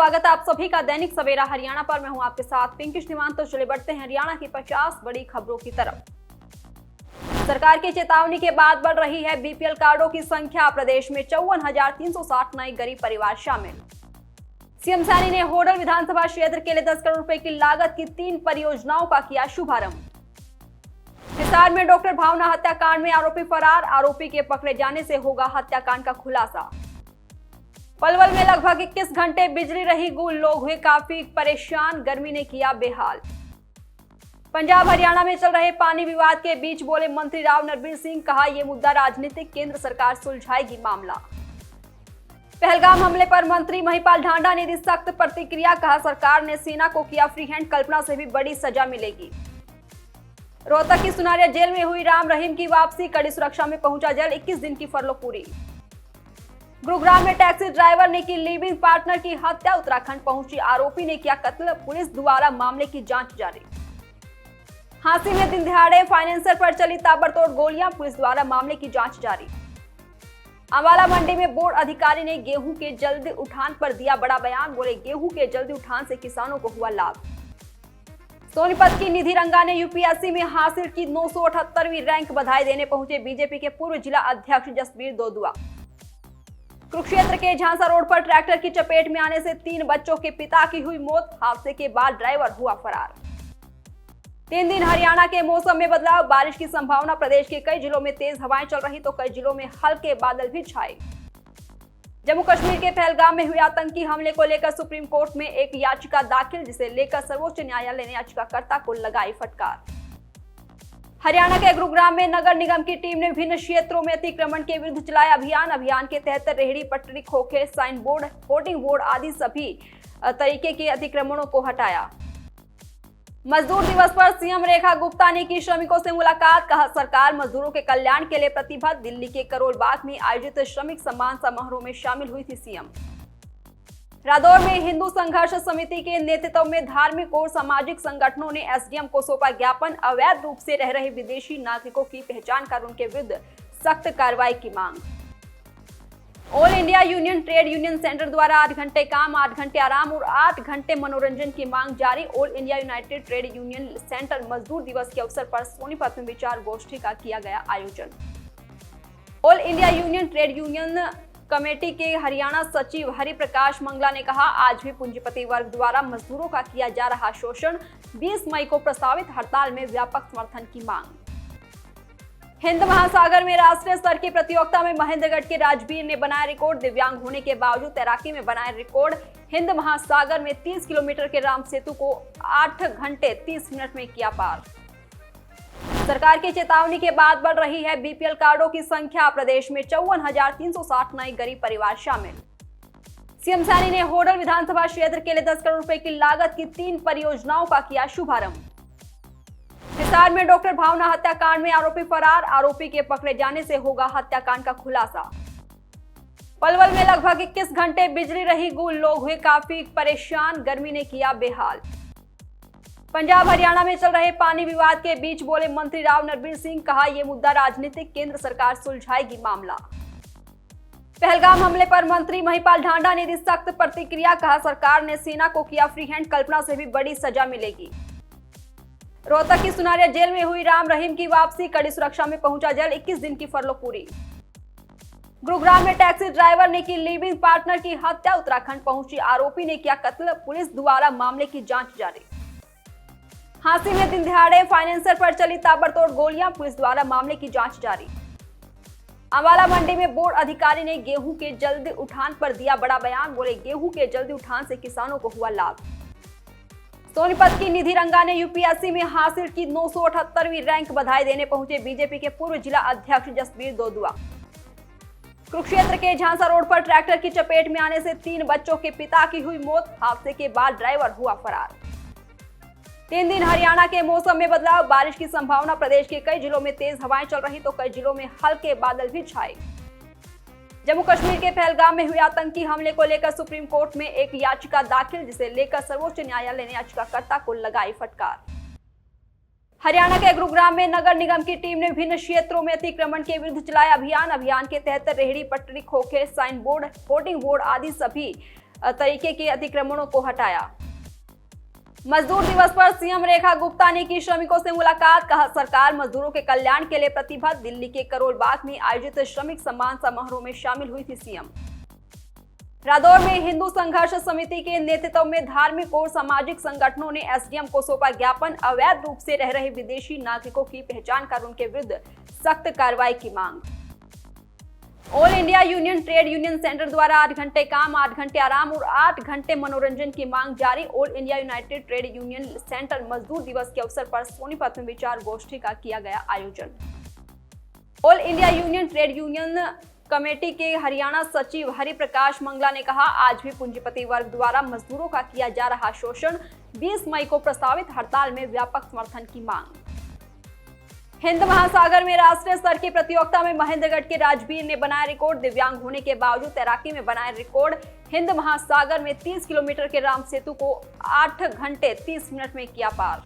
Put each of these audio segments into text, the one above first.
स्वागत है आप सभी का दैनिक सवेरा हरियाणा पर। मैं हूं आपके साथ पिंकी श्रीमान। तो चले बढ़ते हैं हरियाणा की 50 बड़ी खबरों की तरफ। सरकार की चेतावनी के बाद बढ़ रही है बीपीएल कार्डों की संख्या। प्रदेश में 54,360 नए गरीब परिवार शामिल। सीएम सैनी ने होडल विधानसभा क्षेत्र के लिए 10 करोड़ रुपए की लागत की 3 परियोजनाओं का किया शुभारंभ। हिसार में डॉक्टर भावना हत्याकांड में आरोपी फरार, आरोपी के पकड़े जाने से होगा हत्याकांड का खुलासा। पलवल में लगभग 21 घंटे बिजली रही गुल, लोग हुए काफी परेशान, गर्मी ने किया बेहाल। पंजाब हरियाणा में चल रहे पानी विवाद के बीच बोले मंत्री राव नरबीर सिंह, कहा यह मुद्दा राजनीतिक, केंद्र सरकार सुलझाएगी मामला। पहलगाम हमले पर मंत्री महिपाल ढांडा ने दी सख्त प्रतिक्रिया, कहा सरकार ने सेना को किया फ्री हैंड, कल्पना से भी बड़ी सजा मिलेगी। रोहतक की सुनारिया जेल में हुई राम रहीम की वापसी, कड़ी सुरक्षा में पहुंचा जेल, 21 दिन की फरलो पूरी। गुरुग्राम में टैक्सी ड्राइवर ने की लिविंग पार्टनर की हत्या, उत्तराखंड पहुंची आरोपी ने किया कत्ल, पुलिस द्वारा मामले की जांच जारी। हांसी में दिन दिहाड़े फाइनेंसर पर चली ताबड़तोड़ गोलियां, पुलिस द्वारा मामले की जांच जारी। अम्बाला मंडी में बोर्ड अधिकारी ने गेहूं के जल्दी उठान पर दिया बड़ा बयान, बोले गेहूं के जल्दी उठान से किसानों को हुआ लाभ। सोनीपत की निधि रंगा ने यूपीएससी में हासिल की 978वीं रैंक, बधाई देने पहुंचे बीजेपी के पूर्व जिला अध्यक्ष जसबीर दोदुआ। कुरुक्षेत्र के झांसा रोड पर ट्रैक्टर की चपेट में आने से 3 बच्चों के पिता की हुई मौत, हादसे के बाद ड्राइवर हुआ फरार। 3 दिन हरियाणा के मौसम में बदलाव, बारिश की संभावना, प्रदेश के कई जिलों में तेज हवाएं चल रही तो कई जिलों में हल्के बादल भी छाए। जम्मू कश्मीर के पहलगाम में हुए आतंकी हमले को लेकर सुप्रीम कोर्ट में एक याचिका दाखिल, जिसे लेकर सर्वोच्च न्यायालय ने याचिकाकर्ता को लगाई फटकार। हरियाणा के गुरुग्राम में नगर निगम की टीम ने विभिन्न क्षेत्रों में अतिक्रमण के विरुद्ध चलाया अभियान के तहत रेहड़ी पटरी, खोखे, साइन बोर्ड, होर्डिंग बोर्ड आदि सभी तरीके के अतिक्रमणों को हटाया। मजदूर दिवस पर सीएम रेखा गुप्ता ने की श्रमिकों से मुलाकात, कहा सरकार मजदूरों के कल्याण के लिए प्रतिबद्ध। दिल्ली के करोल बाग में आयोजित श्रमिक सम्मान समारोह में शामिल हुई थी सीएम। रादौर में हिंदू संघर्ष समिति के नेतृत्व में धार्मिक और सामाजिक संगठनों ने एसडीएम को सौंपा ज्ञापन, अवैध रूप से रह रहे विदेशी नागरिकों की पहचान कर उनके विरुद्ध सख्त कार्रवाई की मांग। All India union trade union centre द्वारा 8 घंटे काम, 8 घंटे आराम और 8 घंटे मनोरंजन की मांग जारी। All India United trade union centre मजदूर दिवस के अवसर पर सोनीपत में विचार गोष्ठी का किया गया आयोजन। All India union trade union committee के हरियाणा सचिव हरिप्रकाश मंगला ने कहा, आज भी पूंजीपति वर्ग द्वारा मजदूरों का किया जा रहा शोषण, 20 मई को प्रस्तावित हड़ताल में व्यापक समर्थन की मांग। हिंद महासागर में राष्ट्रीय स्तर की प्रतियोगिता में महेंद्रगढ़ के राजवीर ने बनाया रिकॉर्ड, दिव्यांग होने के बावजूद तैराकी में बनाया रिकॉर्ड। हिंद महासागर में 30 किलोमीटर के राम सेतु को 8 घंटे 30 मिनट में किया पार। सरकार की चेतावनी के बाद बढ़ रही है बीपीएल कार्डों की संख्या। प्रदेश में 54,360 नए गरीब परिवार शामिल। सीएम सैनी ने होडल विधानसभा क्षेत्र के लिए 10 करोड़ रुपए की लागत की 3 परियोजनाओं का किया शुभारंभ। हिसार में डॉक्टर भावना हत्याकांड में आरोपी फरार, आरोपी के पकड़े जाने से होगा हत्याकांड का खुलासा। पलवल में लगभग 21 घंटे बिजली रही गुल, लोग हुए काफी परेशान, गर्मी ने किया बेहाल। पंजाब हरियाणा में चल रहे पानी विवाद के बीच बोले मंत्री राव नरबीर सिंह, कहा यह मुद्दा राजनीतिक, केंद्र सरकार सुलझाएगी मामला। पहलगाम हमले पर मंत्री महिपाल ढांडा ने दी सख्त प्रतिक्रिया, कहा सरकार ने सेना को किया फ्री हैंड, कल्पना से भी बड़ी सजा मिलेगी। रोहतक की सुनारिया जेल में हुई राम रहीम की वापसी, कड़ी सुरक्षा में पहुंचा जेल, 21 दिन की फरलो पूरी। गुरुग्राम में टैक्सी ड्राइवर ने की लिविंग पार्टनर की हत्या, उत्तराखंड पहुंची आरोपी ने किया कत्ल, पुलिस द्वारा मामले की जांच जारी। हांसी में दिन दिहाड़े फाइनेंसर पर चली ताबड़तोड़ गोलियां, पुलिस द्वारा मामले की जांच जारी। अम्बाला मंडी में बोर्ड अधिकारी ने गेहूं के जल्दी उठान पर दिया बड़ा बयान, बोले गेहूं के जल्दी उठान से किसानों को हुआ लाभ। सोनीपत की निधि रंगा ने यूपीएससी में हासिल की 978वीं रैंक, बधाई देने पहुंचे बीजेपी के पूर्व जिला अध्यक्ष जसबीर दोदुआ। कुरुक्षेत्र के झांसा रोड पर ट्रैक्टर की चपेट में आने से 3 बच्चों के पिता की हुई मौत, हादसे के बाद ड्राइवर हुआ फरार। 3 दिन हरियाणा के मौसम में बदलाव, बारिश की संभावना, प्रदेश के कई जिलों में तेज हवाएं चल रही तो कई जिलों में हल्के बादल भी छाए। जम्मू कश्मीर के पहलगाम में हुए आतंकी हमले को लेकर सुप्रीम कोर्ट में एक याचिका दाखिल, जिसे लेकर सर्वोच्च न्यायालय ने याचिकाकर्ता को लगाई फटकार। हरियाणा के गुरुग्राम में नगर निगम की टीम ने विभिन्न क्षेत्रों में अतिक्रमण के विरुद्ध चलाया अभियान के तहत रेहड़ी पटरी, खोखे, साइन बोर्ड, होर्डिंग बोर्ड आदि सभी तरीके के अतिक्रमणों को हटाया। मजदूर दिवस पर सीएम रेखा गुप्ता ने की श्रमिकों से मुलाकात, कहा सरकार मजदूरों के कल्याण के लिए प्रतिबद्ध। दिल्ली के करोल बाग में आयोजित श्रमिक सम्मान समारोह में शामिल हुई थी सीएम। रादौर में हिंदू संघर्ष समिति के नेतृत्व में धार्मिक और सामाजिक संगठनों ने एसडीएम को सौंपा ज्ञापन, अवैध रूप से रह रहे विदेशी नागरिकों की पहचान कर उनके विरुद्ध सख्त कार्रवाई की मांग। All India union trade union centre द्वारा 8 घंटे काम, 8 घंटे आराम और 8 घंटे मनोरंजन की मांग जारी। All India United trade union centre मजदूर दिवस के अवसर पर सोनीपत में विचार गोष्ठी का किया गया आयोजन। All India union trade union committee के हरियाणा सचिव हरिप्रकाश मंगला ने कहा, आज भी पूंजीपति वर्ग द्वारा मजदूरों का किया जा रहा शोषण। 20 मई को प्रस्तावित हड़ताल में व्यापक समर्थन की मांग। हिंद महासागर में राष्ट्रीय स्तर की प्रतियोगिता में महेंद्रगढ़ के राजवीर ने बनाया रिकॉर्ड, दिव्यांग होने के बावजूद तैराकी में बनाया रिकॉर्ड। हिंद महासागर में 30 किलोमीटर के राम सेतु को 8 घंटे 30 मिनट में किया पार।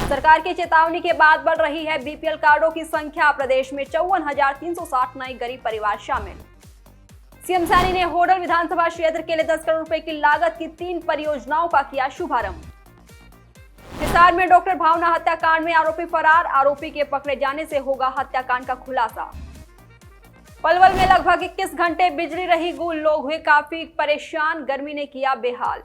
सरकार की चेतावनी के बाद बढ़ रही है बीपीएल कार्डों की संख्या, प्रदेश में 54,360 नए गरीब परिवार शामिल। सीएम सैनी ने होडल विधानसभा क्षेत्र के लिए 10 करोड़ रुपए की लागत की 3 परियोजनाओं का किया शुभारंभ। हिसार में डॉक्टर भावना हत्याकांड में आरोपी फरार, आरोपी के पकड़े जाने से होगा हत्याकांड का खुलासा। पलवल में लगभग 21 घंटे बिजली रही गुल, लोग हुए काफी परेशान, गर्मी ने किया बेहाल।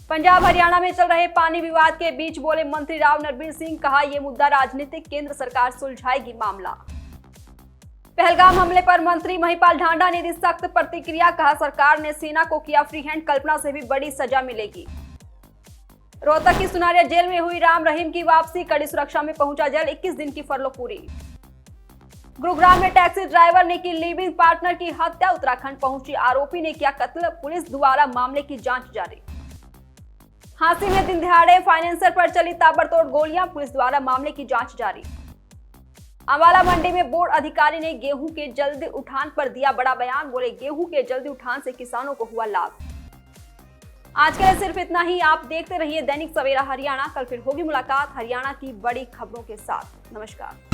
पंजाब हरियाणा में चल रहे पानी विवाद के बीच बोले मंत्री राव नरबीर सिंह, कहा यह मुद्दा राजनीतिक, केंद्र सरकार सुलझाएगी मामला। पहलगाम हमले पर मंत्री महिपाल ढांडा ने दी सख्त प्रतिक्रिया, कहा सरकार ने सेना को किया फ्री हैंड, कल्पना से भी बड़ी सजा मिलेगी। रोहतक की सुनारिया जेल में हुई राम रहीम की वापसी, कड़ी सुरक्षा में पहुंचा जेल, 21 दिन की फरलो पूरी। गुरुग्राम में टैक्सी ड्राइवर ने की लिविंग पार्टनर की हत्या, उत्तराखंड पहुंची आरोपी ने किया कत्ल, पुलिस द्वारा मामले की जांच जारी। हांसी में दिन दिहाड़े फाइनेंसर पर चली ताबड़तोड़ गोलियां, पुलिस द्वारा मामले की जांच जारी। अम्बाला मंडी में बोर्ड अधिकारी ने गेहूं के जल्दी उठान पर दिया बड़ा बयान, बोले गेहूं के जल्दी उठान से किसानों को हुआ लाभ। आज के लिए सिर्फ इतना ही। आप देखते रहिए दैनिक सवेरा हरियाणा। कल फिर होगी मुलाकात हरियाणा की बड़ी खबरों के साथ। नमस्कार।